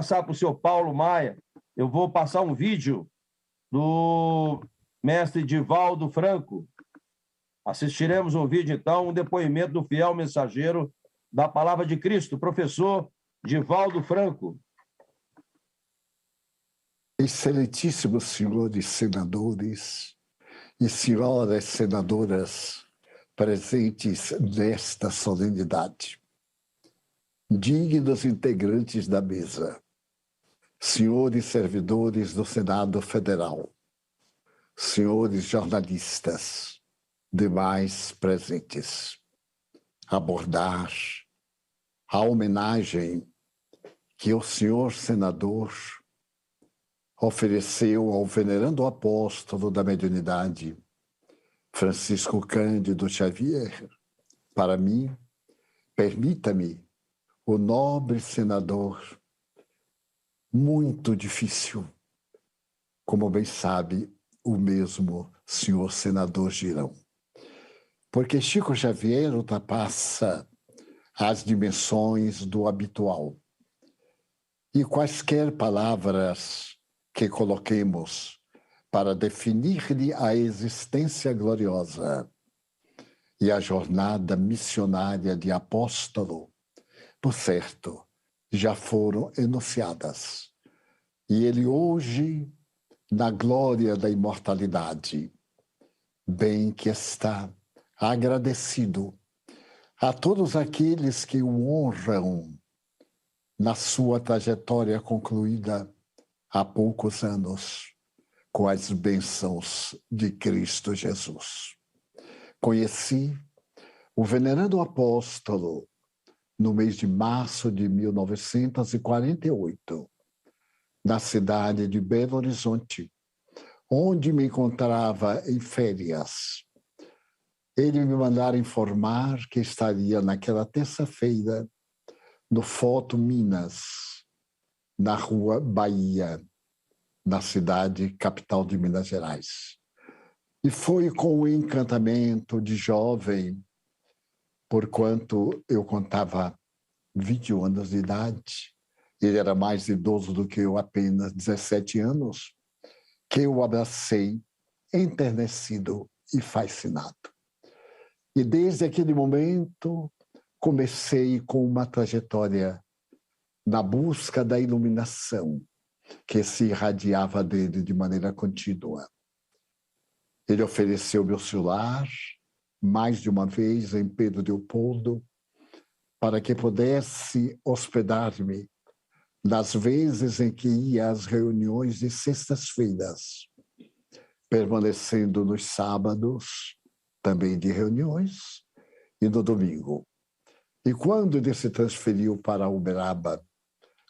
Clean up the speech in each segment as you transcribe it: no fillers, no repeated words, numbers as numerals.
passar para o senhor Paulo Maia, eu vou passar um vídeo do mestre Divaldo Franco. Assistiremos um vídeo, então, um depoimento do fiel mensageiro da Palavra de Cristo, professor Divaldo Franco. Excelentíssimos senhores senadores e senhoras senadoras presentes nesta solenidade, dignos integrantes da mesa, senhores servidores do Senado Federal, senhores jornalistas, demais presentes, abordar a homenagem que o senhor senador ofereceu ao venerando apóstolo da mediunidade, Francisco Cândido Xavier. Para mim, permita-me, o nobre senador, muito difícil, como bem sabe o mesmo senhor senador Girão. Porque Chico Xavier ultrapassa as dimensões do habitual. E quaisquer palavras que coloquemos para definir-lhe a existência gloriosa e a jornada missionária de apóstolo, por certo, já foram enunciadas. E ele hoje, na glória da imortalidade, bem que está agradecido a todos aqueles que o honram na sua trajetória concluída há poucos anos, com as bênçãos de Cristo Jesus. Conheci o venerando apóstolo no mês de março de 1948, na cidade de Belo Horizonte, onde me encontrava em férias. Ele me mandara informar que estaria naquela terça-feira no Foto Minas, na Rua Bahia, na cidade capital de Minas Gerais. E foi com o encantamento de jovem, porquanto eu contava 21 anos de idade, ele era mais idoso do que eu, apenas 17 anos, que eu o abracei, enternecido e fascinado. E desde aquele momento comecei com uma trajetória na busca da iluminação que se irradiava dele de maneira contínua. Ele ofereceu meu celular mais de uma vez em Pedro Leopoldo para que pudesse hospedar-me nas vezes em que ia às reuniões de sextas-feiras, permanecendo nos sábados, também de reuniões, e no domingo. E quando ele se transferiu para Uberaba,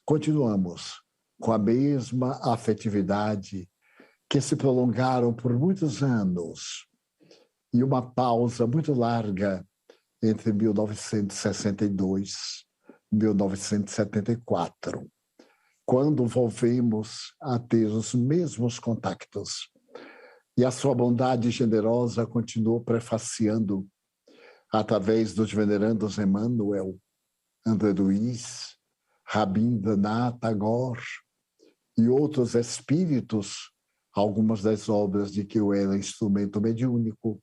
continuamos com a mesma afetividade que se prolongaram por muitos anos e uma pausa muito larga entre 1962 e 1974, quando volvemos a ter os mesmos contactos. E a sua bondade generosa continuou prefaciando, através dos venerandos Emmanuel, André Luiz, Rabindranath Tagore e outros espíritos, algumas das obras de que eu era instrumento mediúnico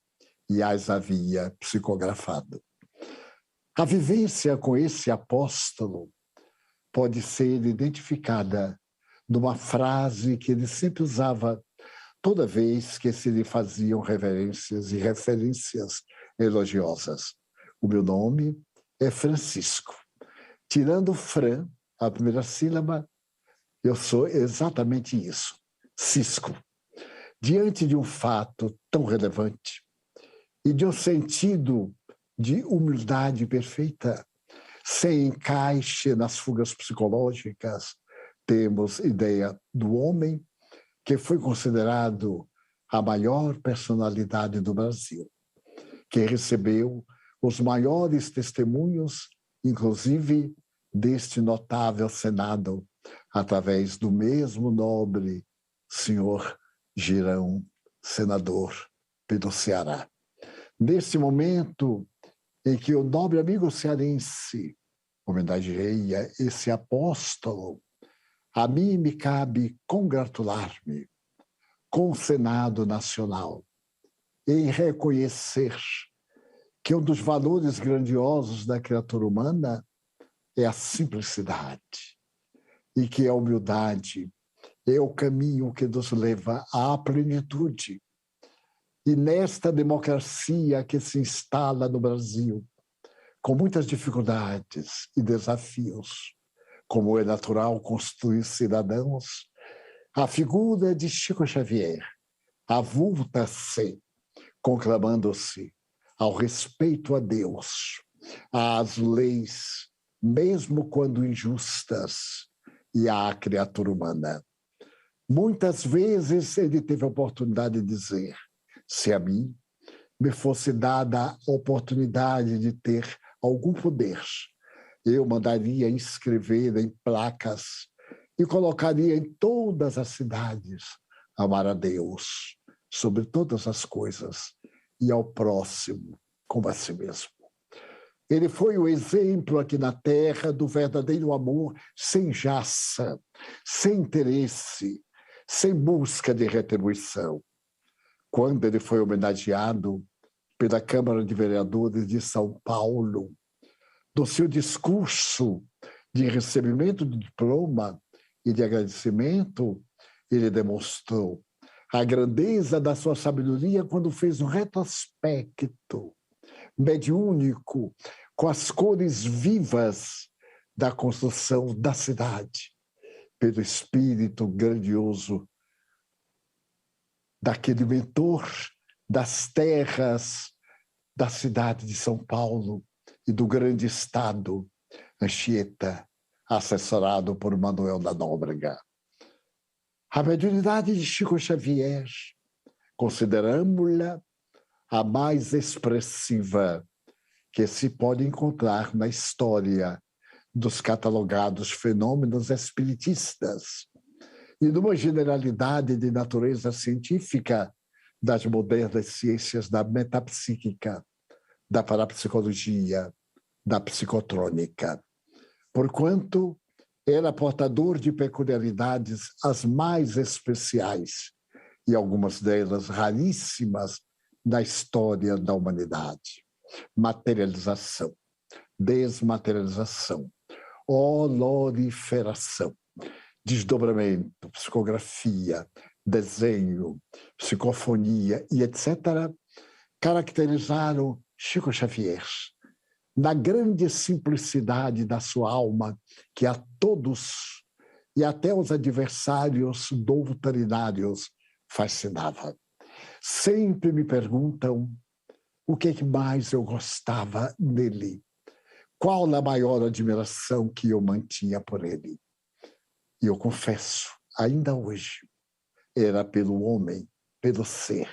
e as havia psicografado. A vivência com esse apóstolo pode ser identificada numa frase que ele sempre usava toda vez que se lhe faziam reverências e referências elogiosas. O meu nome é Francisco. Tirando Fran, a primeira sílaba, eu sou exatamente isso, Cisco. Diante de um fato tão relevante e de um sentido de humildade perfeita, sem encaixe nas fugas psicológicas, temos ideia do homem que foi considerado a maior personalidade do Brasil, que recebeu os maiores testemunhos, inclusive deste notável Senado, através do mesmo nobre senhor Girão, senador pelo Ceará. Nesse momento em que o nobre amigo cearense homenageia esse apóstolo, A mim me cabe congratular-me com o Senado Nacional em reconhecer que um dos valores grandiosos da criatura humana é a simplicidade e que a humildade é o caminho que nos leva à plenitude. E nesta democracia que se instala no Brasil, com muitas dificuldades e desafios, como é natural construir cidadãos, a figura de Chico Xavier avulta-se, conclamando-se ao respeito a Deus, às leis, mesmo quando injustas, e à criatura humana. Muitas vezes ele teve a oportunidade de dizer: se a mim me fosse dada a oportunidade de ter algum poder, eu mandaria inscrever em placas e colocaria em todas as cidades amar a Deus sobre todas as coisas e ao próximo como a si mesmo. Ele foi o exemplo aqui na Terra do verdadeiro amor sem jaça, sem interesse, sem busca de retribuição. Quando ele foi homenageado pela Câmara de Vereadores de São Paulo, no seu discurso de recebimento do diploma e de agradecimento, ele demonstrou a grandeza da sua sabedoria quando fez um retrospecto mediúnico com as cores vivas da construção da cidade, pelo espírito grandioso daquele mentor das terras da cidade de São Paulo e do grande estado, Anchieta, assessorado por Manuel da Nóbrega. A mediunidade de Chico Xavier, consideramos-la a mais expressiva que se pode encontrar na história dos catalogados fenômenos espiritistas e numa generalidade de natureza científica das modernas ciências da metapsíquica, da parapsicologia, da psicotrônica, porquanto era portador de peculiaridades as mais especiais e algumas delas raríssimas da história da humanidade. Materialização, desmaterialização, oloriferação, desdobramento, psicografia, desenho, psicofonia e etc., caracterizaram Chico Xavier na grande simplicidade da sua alma, que a todos e até os adversários doutrinários fascinava. Sempre me perguntam o que mais eu gostava nele, qual a maior admiração que eu mantinha por ele. E eu confesso, ainda hoje, era pelo homem, pelo ser,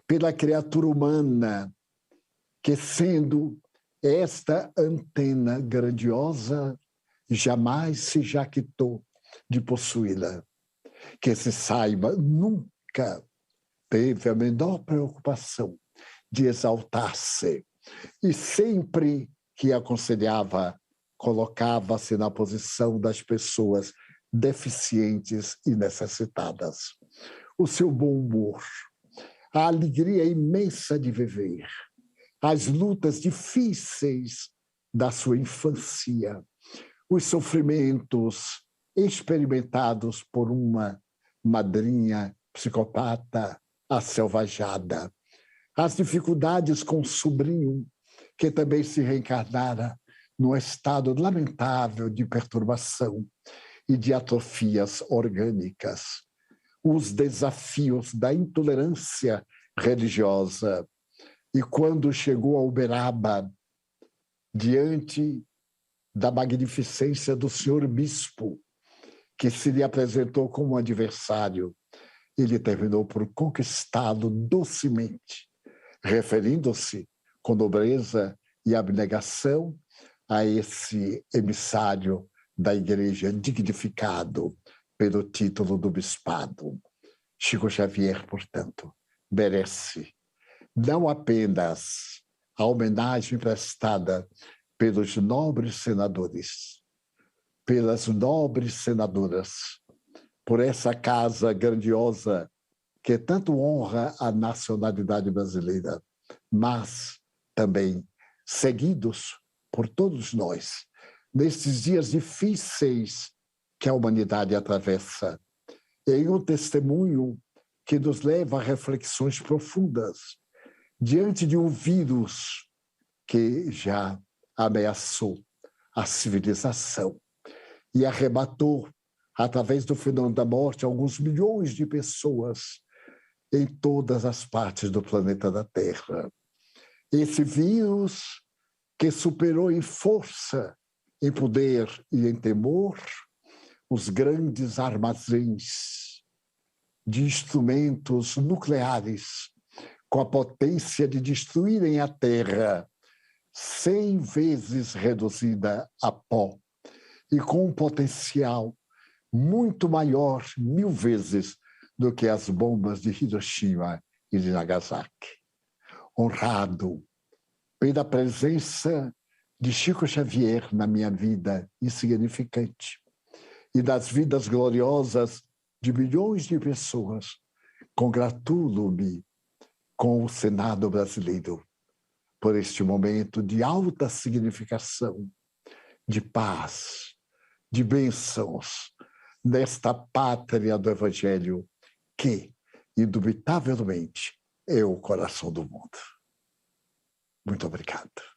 pela criatura humana, que sendo esta antena grandiosa, jamais se jaquitou de possuí-la. Que se saiba, nunca teve a menor preocupação de exaltar-se. E sempre que aconselhava, colocava-se na posição das pessoas deficientes e necessitadas. O seu bom humor, a alegria imensa de viver, as lutas difíceis da sua infância, os sofrimentos experimentados por uma madrinha psicopata asselvajada, as dificuldades com o sobrinho, que também se reencarnara num estado lamentável de perturbação e de atrofias orgânicas, os desafios da intolerância religiosa. E quando chegou a Uberaba, diante da magnificência do senhor bispo, que se lhe apresentou como adversário, ele terminou por conquistá-lo docemente, referindo-se com nobreza e abnegação a esse emissário da igreja dignificado pelo título do bispado. Chico Xavier, portanto, merece não apenas a homenagem prestada pelos nobres senadores, pelas nobres senadoras, por essa casa grandiosa que tanto honra a nacionalidade brasileira, mas também seguidos por todos nós, nesses dias difíceis que a humanidade atravessa, em um testemunho que nos leva a reflexões profundas diante de um vírus que já ameaçou a civilização e arrebatou, através do fenômeno da morte, alguns milhões de pessoas em todas as partes do planeta da Terra. Esse vírus que superou em força, em poder e em temor os grandes armazéns de instrumentos nucleares, com a potência de destruírem a Terra 100 vezes reduzida a pó e com um potencial muito maior, 1000 vezes, do que as bombas de Hiroshima e de Nagasaki. Honrado pela presença de Chico Xavier na minha vida insignificante e das vidas gloriosas de milhões de pessoas, congratulo-me com o Senado brasileiro por este momento de alta significação, de paz, de bênçãos, nesta pátria do Evangelho que, indubitavelmente, é o coração do mundo. Muito obrigado.